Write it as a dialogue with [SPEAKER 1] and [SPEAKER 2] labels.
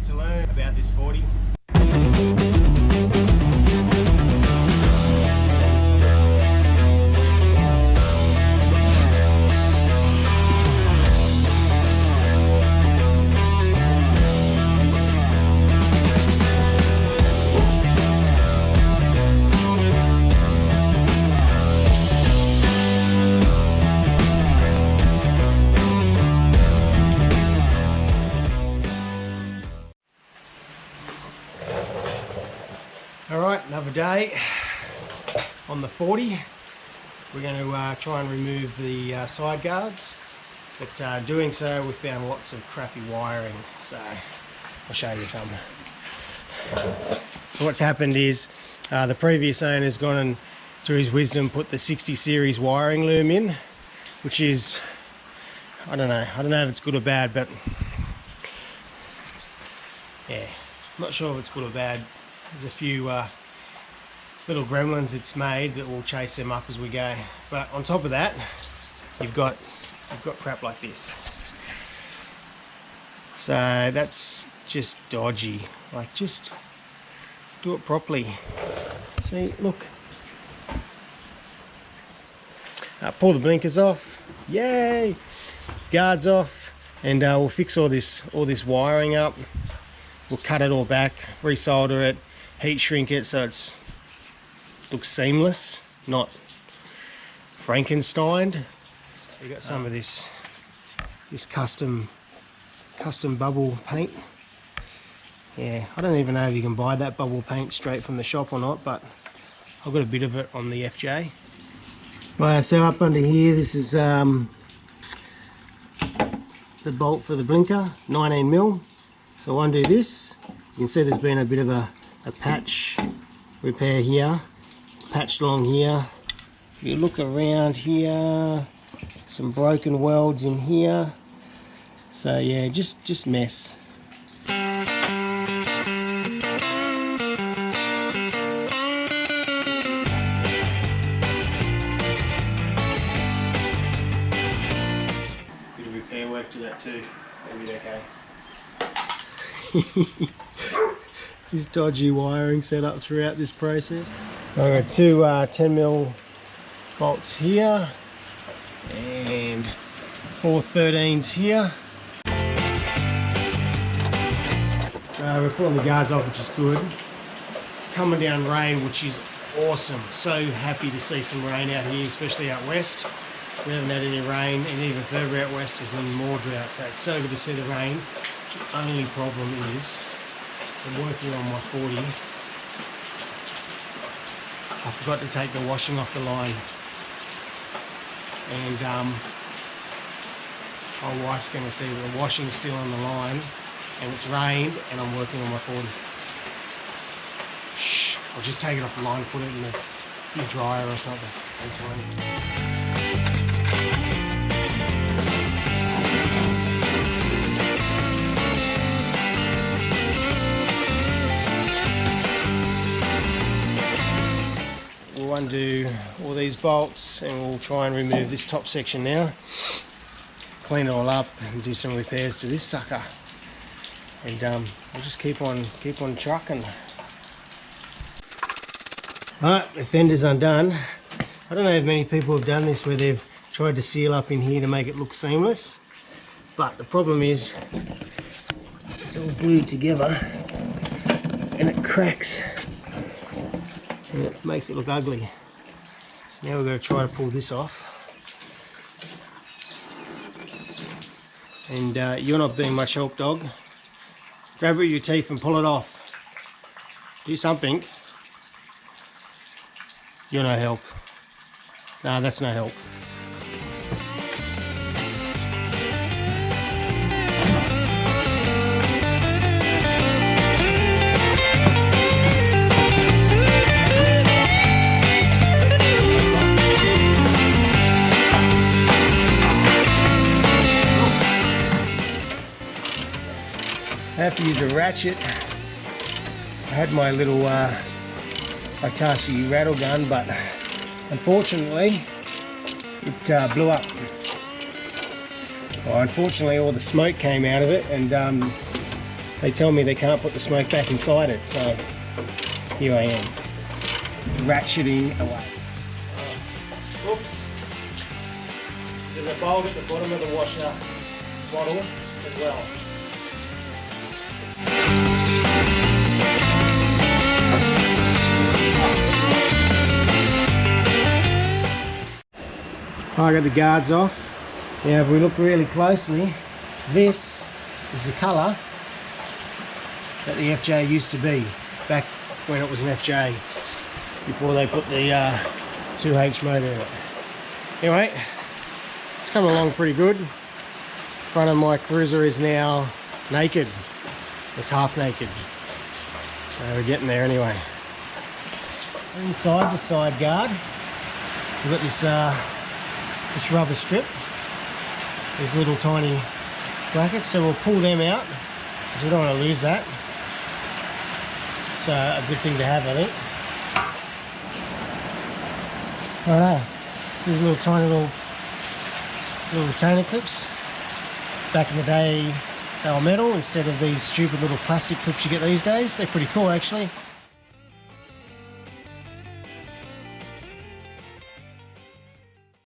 [SPEAKER 1] bit to learn about this 40. Alright, another day on the 40. We're going to try and remove the side guards, but doing so we found lots of crappy wiring, so I'll show you some. So what's happened is the previous owner's gone and, to his wisdom, put the 60 series wiring loom in, which is, I don't know if it's good or bad, but yeah, I'm not sure if it's good or bad. There's a few little gremlins it's made that will chase them up as we go. But on top of that, you've got crap like this. So that's just dodgy. Like, just do it properly. See, look. Pull the blinkers off. Yay! Guards off, and we'll fix all this wiring up. We'll cut it all back, resolder it, heat shrink it so it looks seamless, not Frankensteined. We got some of this custom bubble paint. Yeah, I don't even know if you can buy that bubble paint straight from the shop or not, but I've got a bit of it on the FJ. Right, so up under here, this is the bolt for the blinker, 19mm. So undo this. You can see there's been a bit of a patch repair here, patched along here. If you look around here, some broken welds in here. So yeah, just mess. Bit of repair work to that too. Maybe okay. This dodgy wiring set up throughout this process. I've got two 10mm bolts here and 4 13s here. We're pulling the guards off, which is good. Coming down rain, which is awesome. So happy to see some rain out here, especially out west. We haven't had any rain, and even further out west is even more drought, so it's so good to see the rain. The only problem is, I'm working on my 40. I forgot to take the washing off the line, and my wife's going to see the washing's still on the line, and it's rained, and I'm working on my 40. Shh, I'll just take it off the line, put it in the dryer or something. It's raining. We'll undo all these bolts and we'll try and remove this top section now, clean it all up and do some repairs to this sucker, and we'll just keep on trucking. Alright, the fender's undone. I don't know if many people have done this where they've tried to seal up in here to make it look seamless, but the problem is it's all glued together and it cracks. And it makes it look ugly. So now we're going to try to pull this off. And you're not being much help, dog. Grab it with your teeth and pull it off. Do something. You're no help. No, that's no help. I have to use a ratchet. I had my little Hitachi rattle gun, but unfortunately it blew up. Well, unfortunately all the smoke came out of it, and they tell me they can't put the smoke back inside it, so here I am, ratcheting away. Oops. There's a bulb at the bottom of the washer bottle as well. I got the guards off. Now if we look really closely, this is the colour that the FJ used to be back when it was an FJ, before they put the 2H motor in it. Anyway, it's coming along pretty good. Front of my cruiser is now naked. It's half naked. So we're getting there anyway. Inside the side guard, we've got this rubber strip, these little tiny brackets, so we'll pull them out because we don't want to lose that. It's a good thing to have, I think. Righto, these little tiny little retainer clips. Back in the day they were metal instead of these stupid little plastic clips you get these days. They're pretty cool actually.